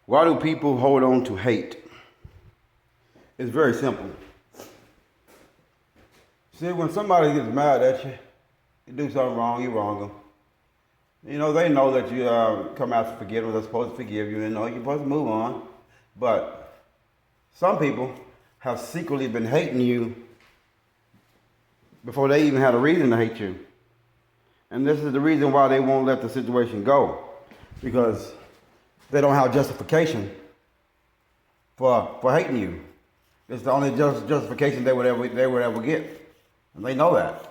Why do people hold on to hate? It's very simple. See, when somebody gets mad at you, you do something wrong, you wrong them. You know, they know that you come out to forgive them, they're supposed to forgive you, and know you're supposed to move on. But some people have secretly been hating you before they even had a reason to hate you. And this is the reason why they won't let the situation go. Because they don't have justification for hating you. It's the only justification they would ever get. And they know that.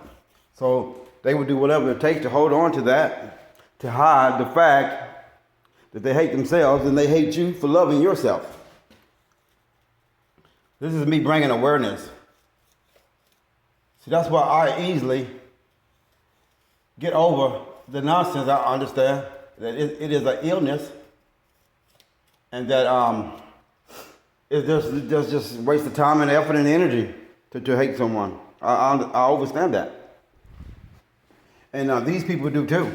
So they would do whatever it takes to hold on to that, to hide the fact that they hate themselves and they hate you for loving yourself. This is me bringing awareness. See, that's why I easily get over the nonsense. I understand that it is an illness and that it's just a waste of time and effort and energy to hate someone. I understand that. And these people do too.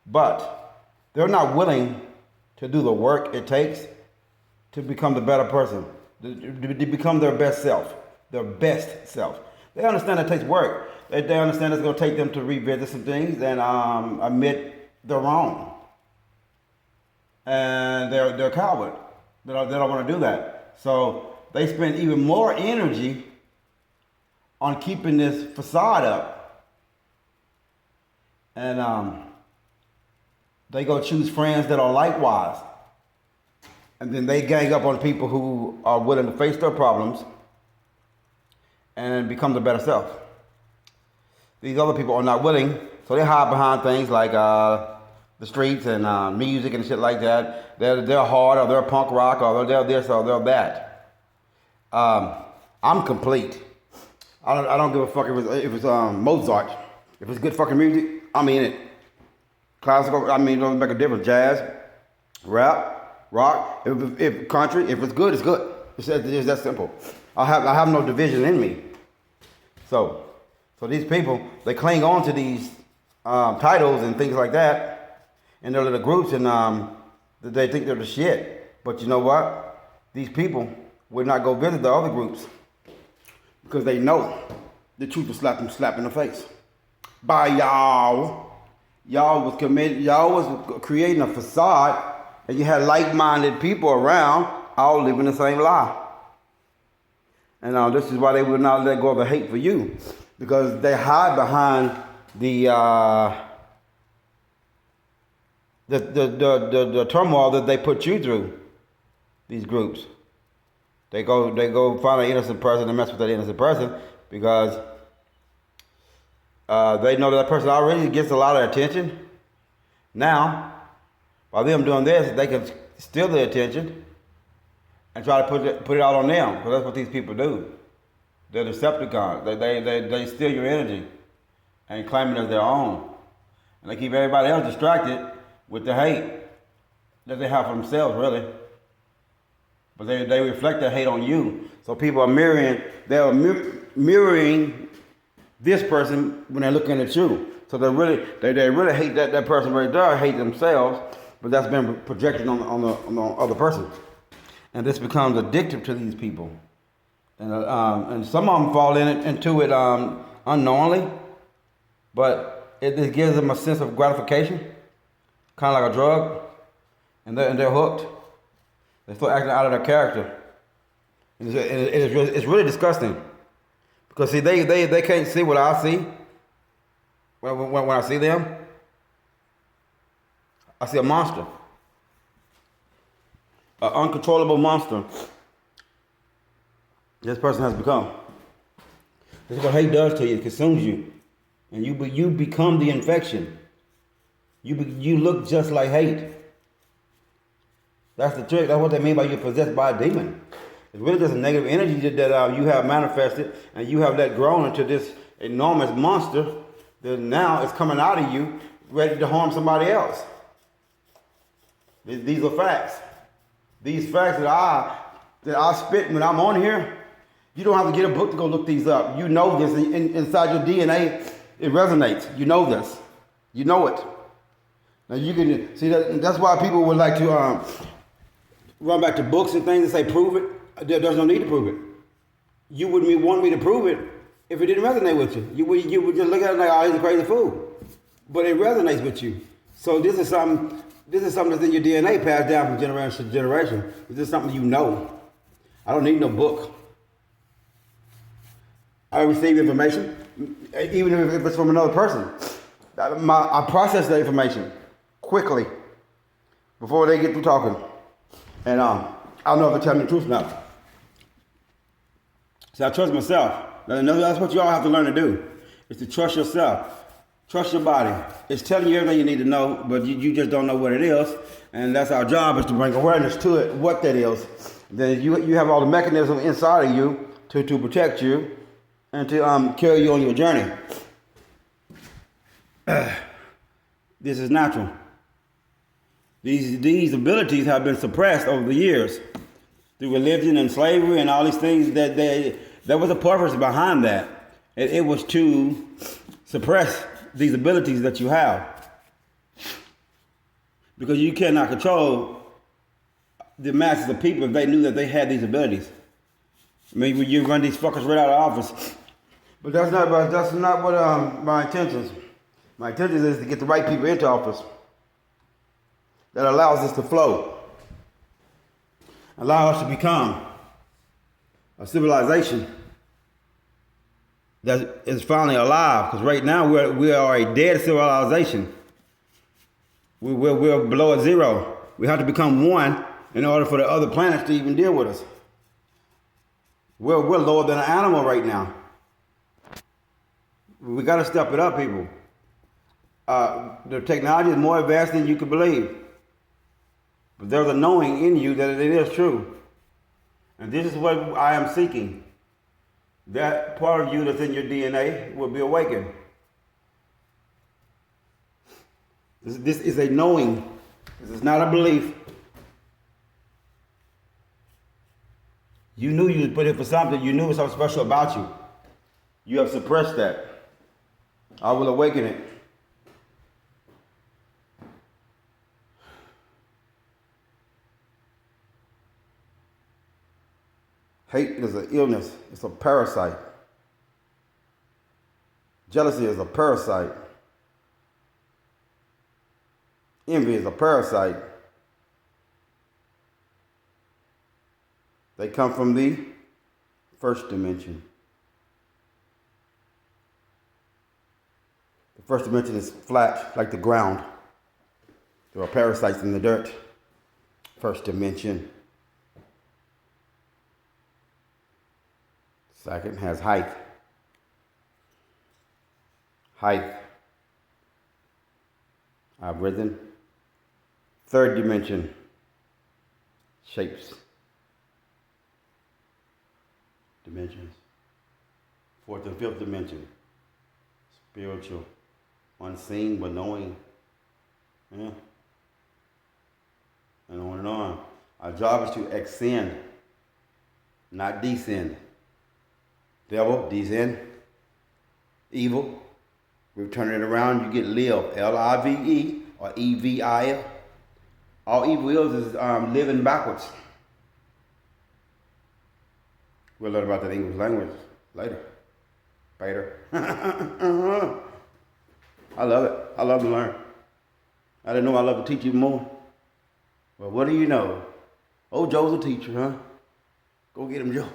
But they're not willing to do the work it takes to become the better person, to become their best self, their best self. They understand it takes work. They understand it's going to take them to revisit some things and admit they're wrong. And they're a coward. They don't want to do that. So they spend even more energy on keeping this facade up. And they go choose friends that are likewise. And then they gang up on people who are willing to face their problems and become the better self. These other people are not willing, so they hide behind things like the streets and music and shit like that. They're hard, or they're punk rock, or they're this, or they're that. I'm complete. I don't give a fuck if it's Mozart. If it's good fucking music, I'm in it. Classical, it doesn't make a difference. Jazz, rap, rock. If country, if it's good, it's good. It's that simple. I have no division in me. So these people, they cling on to these titles and things like that in their little groups, and they think they're the shit. But you know what? These people would not go visit the other groups because they know the truth will slap in the face. By y'all was creating a facade, and you had like-minded people around all living the same lie. And this is why they would not let go of the hate for you, because they hide behind the turmoil that they put you through. These groups, they go find an innocent person and mess with that innocent person because they know that person already gets a lot of attention. Now, by them doing this, they can steal the attention and try to put it all on them, because that's what these people do. They're Decepticons. They steal your energy and claim it as their own. And they keep everybody else distracted with the hate that they have for themselves, really. But they reflect their hate on you. So people are mirroring this person when they're looking at you. So they really hate that person right there, hate themselves, but that's been projected on the other person. And this becomes addictive to these people. And some of them fall into it unknowingly, but it gives them a sense of gratification, kind of like a drug, and they're hooked. They start acting out of their character. And it's really disgusting. Because see, they can't see what I see. When I see them, I see a monster. An uncontrollable monster this person has become. This is what hate does to you. It consumes you. And you become the infection. You look just like hate. That's the trick. That's what they mean by you're possessed by a demon. It's really just a negative energy that you have manifested, and you have let grown into this enormous monster that now is coming out of you, ready to harm somebody else. These are facts. These facts that I spit when I'm on here, you don't have to get a book to go look these up. You know this inside your DNA. It resonates. You know this. You know it. Now you can see that. That's why people would like to run back to books and things and say, prove it. There's no need to prove it. You wouldn't want me to prove it if it didn't resonate with you. You would just look at it like, oh, he's a crazy fool. But it resonates with you. So this is something that's in your DNA passed down from generation to generation. This is something you know. I don't need no book. I receive information, even if it's from another person. I process the information quickly before they get through talking. And I'll know if they're telling me the truth or not. So I trust myself. That's what you all have to learn to do, is to trust yourself. Trust your body. It's telling you everything you need to know, but you just don't know what it is. And that's our job, is to bring awareness to it, what that is. Then you have all the mechanisms inside of you to protect you and to carry you on your journey. This is natural. These abilities have been suppressed over the years through religion and slavery and all these things. There was a purpose behind that. It was to suppress these abilities that you have, because you cannot control the masses of people if they knew that they had these abilities. I mean, when you run these fuckers right out of office. But that's not what my intentions. My intention is to get the right people into office that allows us to flow, allow us to become a civilization that is finally alive. Because right now we are a dead civilization. We're below a zero. We have to become one in order for the other planets to even deal with us. We're lower than an animal right now. We got to step it up, people. The technology is more advanced than you can believe. But there's a knowing in you that it is true. And this is what I am seeking. That part of you that's in your DNA will be awakened. This is a knowing. This is not a belief. You knew you was put here for something. You knew it was something special about you. You have suppressed that. I will awaken it. Hate is an illness. It's a parasite. Jealousy is a parasite. Envy is a parasite. They come from the first dimension. The first dimension is flat, like the ground. There are parasites in the dirt. First dimension. Second has height. Height. I've risen. Third dimension. Shapes. Dimensions. Fourth and fifth dimension. Spiritual. Unseen but knowing. Yeah. And on and on. Our job is to ascend, not descend. Devil, descend. Evil. We turn it around, you get live. L-I-V-E or E-V-I-L. All evil is living backwards. We'll learn about that English language later. I love it. I love to learn. I didn't know I love to teach even more. Well, what do you know? Oh, Joe's a teacher, huh? Go get him, Joe.